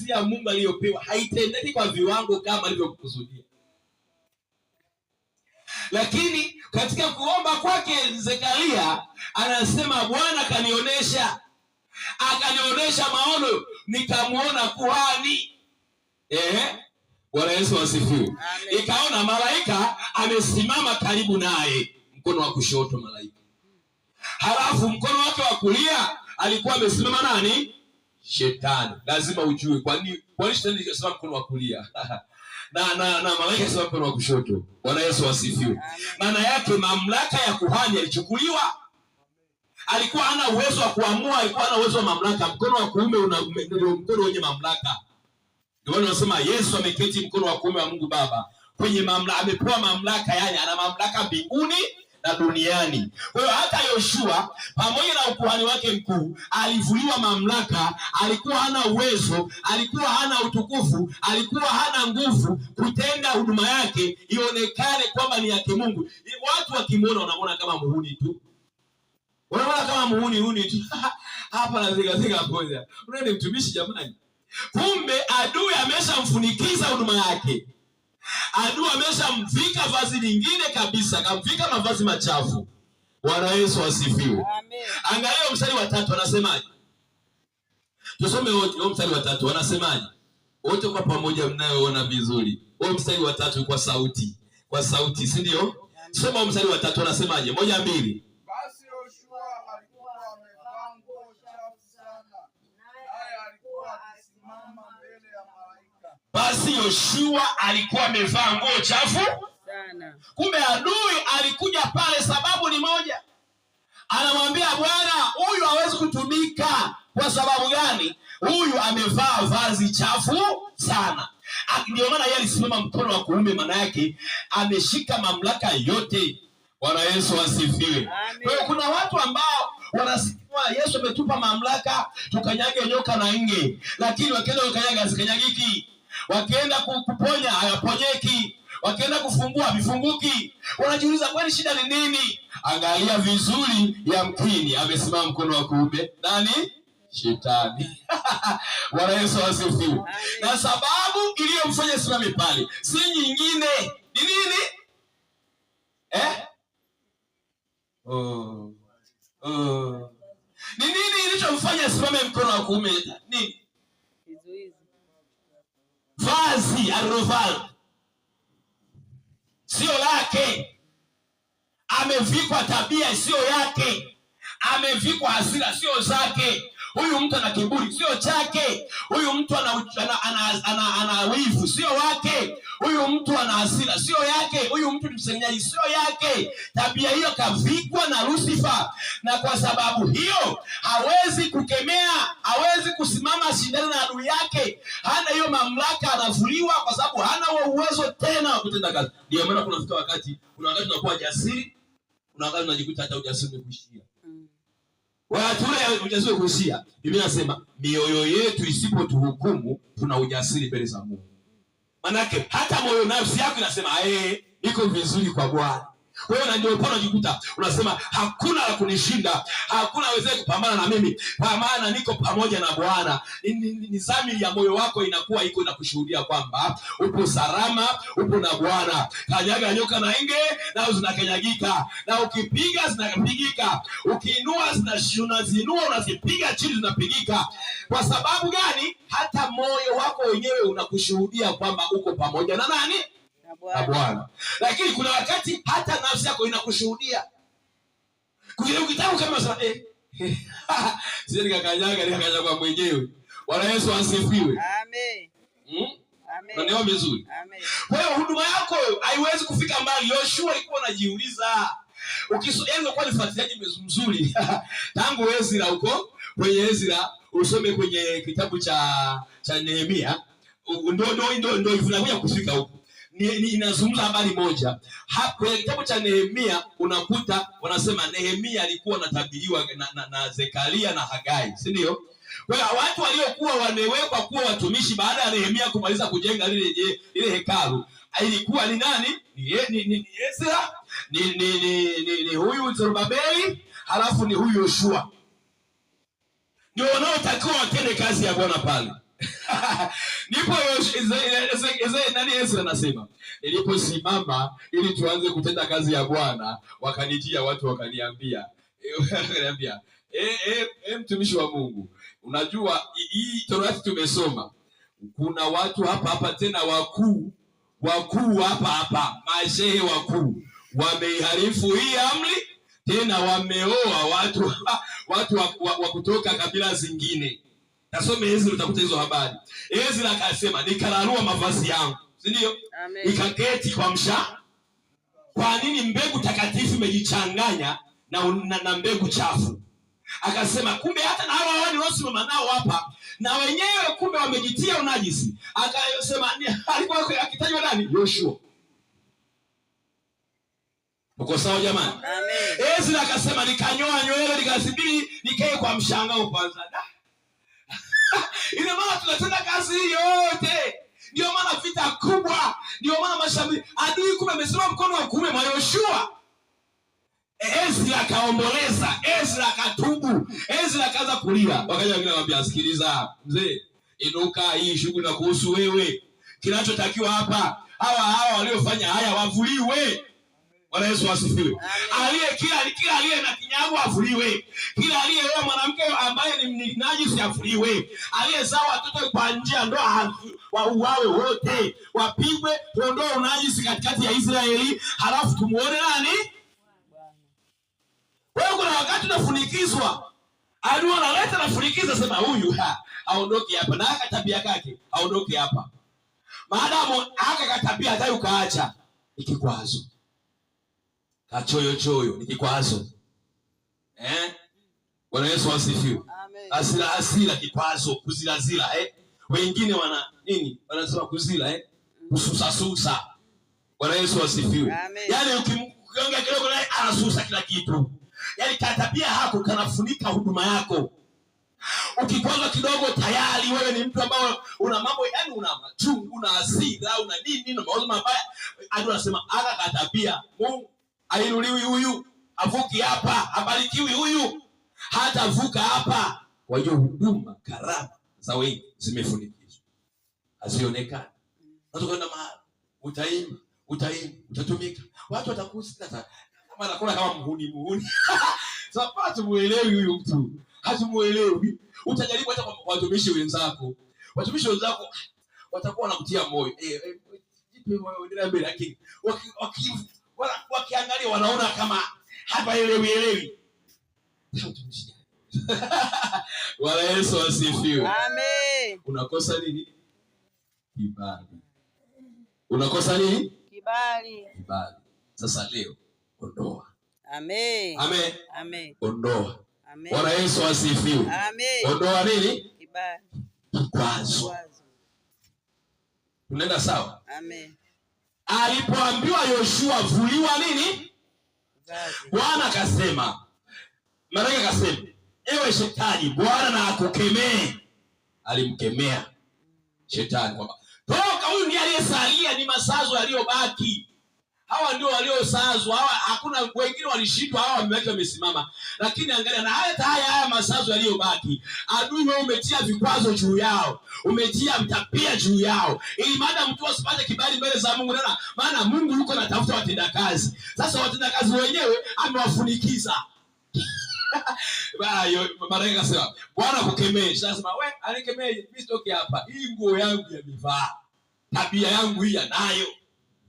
kazi ya Mungu aliyopewa haitendeki kwa viwango kama alivyokusudia. Lakini katika kuomba kwake Zekaria anasema Bwana akanionyesha maono, nikamuona kuhani. Bwana Yesu asifiwe. Nikaona malaika amesimama karibu naye, mkono wa kushoto malaika. Halafu mkono wake wa kulia alikuwa amesimama nani? Shetani. Lazima ujue kwa nini shetani alisema mkono wa kulia na malaika alisema mkono wa kushoto. Bwana Yesu asifiwe. Maana yake mamlaka ya kuhani alichukuliwa. Alikuwa hana uwezo wa kuamua, alikuwa hana uwezo wa mamlaka. Mkono wa kuume ndio mkono wenye mamlaka. Ndio wanasema Yesu ameketi mkono wa kuume wa Mungu Baba. Kwenye mamlaka, amepewa mamlaka, yani ana mamlaka mbinguni na duniani. Kwa hiyo hata Yoshua pamoja na ukuhani wake mkuu alivuliwa mamlaka, alikuwa hana uwezo, alikuwa hana utukufu, alikuwa hana nguvu kutenda huduma yake ionekane kwamba ni yake Mungu. Watu wakimuona wanamuona kama muhuni tu. Wanamuona kama muhuni tu. Hapa na zika poza. Unaenda mtumishi jamani. Kumbe adui ameshamfunikiza huduma yake. Adui ameshamvika vazi lingine kabisa, kamvika mavazi machafu. Bwana Yesu asifiwe. Amen. Angalia mstari wa 3 anasemaje? Tusome wote mstari wa 3 anasemaje? Wote kwa pamoja mnayoona vizuri. Huo mstari wa 3 kwa sauti. Kwa sauti, si ndio? Soma mstari wa 3 anasemaje? 1 2. Basi Yoshua alikuwa amevaa nguo chafu sana. Naye alikuwa akisimama mbele ya malaika. Basi Yoshua alikuwa amevaa nguo chafu sana. Kumbe adui alikuja pale, sababu ni moja. Anamwambia Bwana, huyu hawezi kutumika. Kwa sababu gani? Huyu amevaa vazi chafu sana. Ndio maana yeye alisimama mkono wa kuume, maana yake ameshika mamlaka yote. Bwana Yesu asifiwe. Kwa hiyo kuna watu ambao wanasikia Yesu ametupa mamlaka tukanyage nyoka na nge, lakini wakienda kukanyaga zikanyagiki. Wakienda kuponya hayaponyeki. Wakienda kufungua vifunguki. Wanajiuliza kwani shida ni nini? Angalia vizuri, yamkini amesimama mkono wa kuume nani? Shetani. Bwana Yesu asifiwe. Na sababu iliyomfanya simame pale si nyingine. Ni nini? Ni nini ilichomfanya simame mkono wa kuume? Nini? Vazi alilovaa sio lake. Amevikwa tabia sio yake. Amevikwa hasira sio zake. Huyu mtu ana kiburi sio chake. Huyu mtu ana wivu sio wake. Huyu mtu ana hasira sio yake. Huyu mtu ni msengenyaji sio yake. Tabia hiyo kavikwa na Lucifer, na kwa sababu hiyo hawezi kukemea, hawezi kusimama shindana na adui yake. Hana hiyo mamlaka, anavuliwa kwa sababu hana uwezo tena wa kutenda kazi. Ndio maana kuna wakati unakuwa jasiri, kuna wakati unajikuta hata ujasiri umekuishia. Watu wale ujasiri kuishia. Biblia inasema mioyo yetu isipotuhukumu tuna ujasiri mbele za Mungu. Manake hata moyo, nafsi yako inasema niko vizuri kwa Bwana. Wewe ndio unajikuta unasema hakuna la kunishinda, hakuna awezaye kupambana na mimi, kwa maana niko pamoja na Bwana. Nizami ya moyo wako inakuwa iko na kushuhudia kwamba upo salama, upo na Bwana. Kanyaga nyoka na nge na zinakanyagika, na ukipiga zinapigika, ukiinua zinazinua, unazipiga chini zinapigika. Kwa sababu gani? Hata moyo wako wenyewe unakushuhudia kwamba uko pamoja na nani? Na Bwana. Lakini kuna wakati hata nafsi yako inakushuhudia. Kile ukitaka kama sasa sisi nikakanyaga kwa mwenyewe. Bwana Yesu asifiwe. Amen. Amen. Ndio vizuri. Amen. Kwa hiyo huduma yako haiwezi kufika mbali. Yoshua alikuwa anajiuliza. Ukisoma kwa nifuatiliaji mzuri tangu Ezra huko, kwenye Ezra usome kwenye kitabu cha Nehemia, ndio inakuja kufika huko. Inazungumza habari moja. Kwenye kitabu cha Nehemia unakuta wanasema Nehemia alikuwa anatabiriwa na Zekaria na Hagai, si ndio? Kwa hiyo watu waliokuwa wamewekwa kuwa watumishi baada ya Nehemia kumaliza kujenga ile hekalu, ilikuwa ni nani? Ni Ezra, ni huyu Zorobabeli, halafu ni huyu Yoshua. Ndio wanaotakiwa watende kazi ya Bwana pale. Ndipo nani Yesu anasema, niliposimama ili tuanze kutenda kazi ya Bwana, wakanijia watu wakaniambia mtumishi wa Mungu, unajua hii Torati tumesoma, kuna watu hapa tena wakuu hapa, mashehe wakuu wameiharifu hii amri, tena wameoa watu wa kutoka kabila zingine. Nasome Ezra utakuta hizo habari. Ezra akasema, nikalarua mavazi yangu, si ndio? Nikaketi kwa msha. Kwa nini? Mbegu takatifu imejichanganya na mbegu chafu. Akasema kumbe hata na hawa wale wasimama nao hapa na wenyewe kumbe wamejitia unajisi. Akasema alikuwa akitajwa nani? Yoshua. Uko sawa jamani? Amen. Ezra akasema nikanyoa nywele nikasibiri nikae kwa mshangao kwanza. Ina maana tunatenda kazi hii yote. Ndio maana vita kubwa, ndio maana mashambulizi. Adui kumbe amesema mkono wa kuume mwa Yoshua. Ezra akaomboleza, Ezra akatubu, Ezra akaanza kulia. Wakaja wengine wanamwambia, sikiliza mzee, inuka, hii shughuli na kuhusu wewe. Kinachotakiwa hapa, hawa waliofanya haya wavuliwe. Bwana Yesu asifiwe. Kila aliye na kinyago avuliwe. Kila aliyeoa mwanamke ambaye ni najisi avuliwe. Aliyezaa watoto kwa njia ndoa wauawe wote. Wapigwe, tuondoe unajisi katikati ya Israeli, halafu tumuone nani? Wewe kuna wakati unafunikizwa. Adui analeta nafunikiza, sema huyu aondoke hapa, na aka tabia yake aondoke hapa. Maadamu aka tabia hata ukaacha ikikwazo. Kachoyo ni kikwazo. Bwana Yesu asifiwe. Amen. Hasira kikwazo, kuzilazila wengine wana nini? Wanasema kuzila kususa. Bwana Yesu asifiwe. Yaani ukiongea kidogo naye anasusa kila kitu. Yaani katabia hako kanafunika huduma yako. Ukikwaza kidogo tayari wewe ni mtu ambao una mambo, yani una machungu, una hasira, una nini na mawazo mabaya. Adui anasema aka katabia, Mungu ainuliwi huyu, avuki hapa, abarikiwi huyu, hata vuka hapa. Kwa hiyo huduma, karama za wengi zimefunikizwa, hazionekani. Watu kwenda mahali utaimba, utatumika, watu watakusikia kama anakula kama muhuni. Sasa watu muelewi huyu mtu, hatumuelewi. Utajaribu hata kwa watumishi wenzako. Watumishi wenzako watakuwa wanakutia moyo. Jipe moyo, endelea mbele, lakini wakiangalia wanaona kama hapa elewi. Bwana Yesu asifiwe. Amen. Unakosa nini? Kibali. Unakosa nini? Kibali. Sasa leo ondoa. Amen. Ondoa. Bwana Yesu asifiwe. Amen. Ondoa nini? Kibali. Kikwazo. Tunaenda sawa? Amen. Alipoambiwa Yoshua vuliwa nini? Bwana akasema, malaika akasema, ewe shetani, Bwana na akukemee. Alimkemea shetani kwamba toka, huyu ndiye aliyesalia, ni masazo yaliyobaki. Hawa ndio waliosazwa, hawa hakuna wengine walishindwa, hawa wameweka wamesimama. Lakini angalia na haya masazo yaliyobaki. Adui wewe umetia vikwazo juu yao, umetia mtapia juu yao, ili maana mtu asipate kibali mbele za Mungu. Maana Mungu yuko anatafuta watendakazi. Sasa watendakazi wenyewe amewafunikiza. Malaika akasema, Bwana kukemee. Sasa wewe anikemee, mimi sitoki hapa. Hii nguo yangu yamevaa, tabia yangu hii anayo,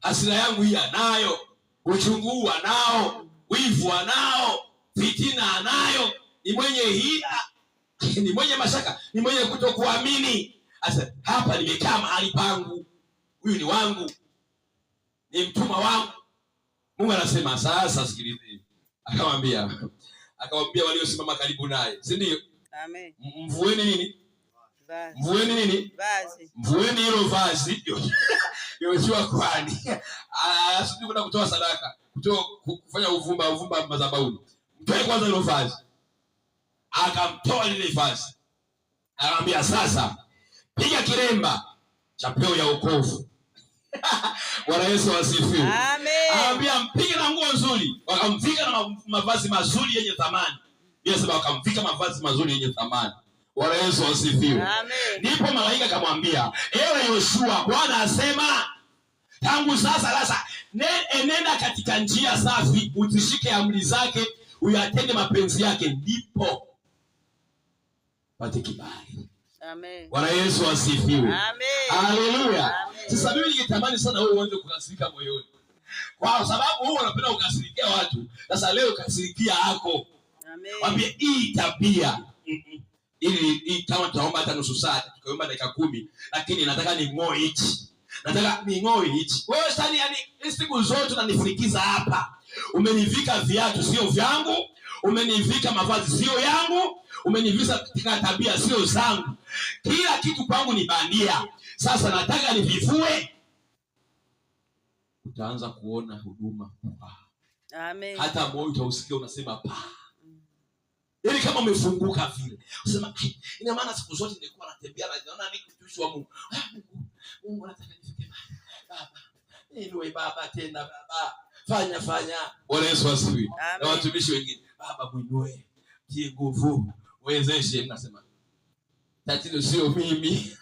hasira yangu hii anayo, uchungu anao, wivu anao, fitina anayo, ni mwenye hila, ni mwenye mashaka, ni mwenye kutokuamini. Sasa hapa nimekaa mahali pangu, huyu ni wangu, ni mtumwa wangu. Mungu anasema sasa sikilizeni. Akamwambia waliosimama karibu naye, si ndio? Amen. Mvueni nini? Vazi. Mvueni nini? Vazi. Mvueni hilo vazi. Yoshua kwani asije kwenda kutoa sadaka, kufanya uvumba madhabahuni. Mtoe kwanza hilo vazi. Akamtoa lile vazi. Akamwambia sasa piga kilemba cha peo ya wokovu. Bwana Yesu asifiwe. Amen. Akamwambia mpige na nguo nzuri. Wakamvika na mavazi mazuri yenye thamani. Yesu wakamvika mavazi mazuri yenye thamani. Bwana Yesu asifiwe. Amen. Ndipo malaika akamwambia, ewe Yoshua, Bwana asema, tangu sasa enenda katika njia safi, uzishike amri zake, uyatende mapenzi yake, ndipo pate kibali. Amen. Bwana Yesu asifiwe. Amen. Haleluya. Sasa mimi ningetamani sana wewe uanze kukasirika moyoni, kwa sababu wewe unapenda kukasirikia watu. Sasa leo kasirikia yako. Amen. Mwambie hii tabia ili kama tutaomba hata nusu saa, tukaomba dakika 10, lakini nataka ning'oe hichi. Nataka ning'oe hichi. Wewe sasa yani siku zote unanifurikiza hapa. Umenivika viatu sio vyangu, umenivika mavazi sio yangu, umenivisa katika tabia sio zangu. Kila kitu kwangu ni bandia. Sasa nataka nivivue. Utaanza kuona huduma. Amen. Hata moyo utausikia unasema pa. Yaani kama umefunguka vile. Unasema ina maana siku zote nilikuwa natembea na naona niko mtumishi wa Mungu. Mungu anataka nifike baba. Niwe baba tena baba. Fanya. Bwana Yesu asifiwe. Na watumishi wengine, baba muinue, tie nguvu, uwezeshe. Nasema tatizo sio mimi.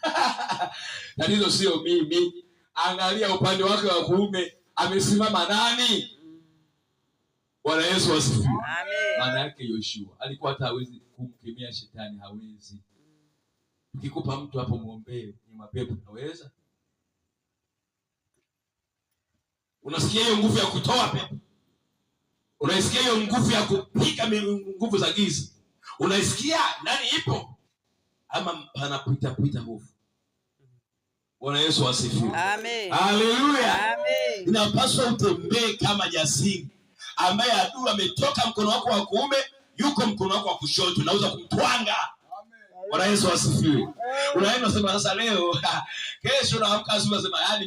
Tatizo sio mimi. Angalia upande wake wa kuume, amesimama nani? Bwana Yesu asifiwe. Amen. Maana yake Yoshua alikuwa hata hawezi kumkemea shetani, hawezi. Ukikupa mtu hapo muombee ni mapepo, unaweza? Unasikia hiyo nguvu ya kutoa pepo? Unaisikia hiyo nguvu ya kupiga nguvu za giza? Unaisikia nani ipo? Ama panapita hofu? Bwana Yesu asifiwe. Amen. Haleluya. Amen. Inapaswa utembee kama jasiri, ambaye adui ametoka mkono wako wa kuume, yuko mkono wako wa kushoto, unaweza kumtwanga. Bwana Yesu asifiwe. Unaenda sema sasa leo kesho naamka asubuhi nasema yani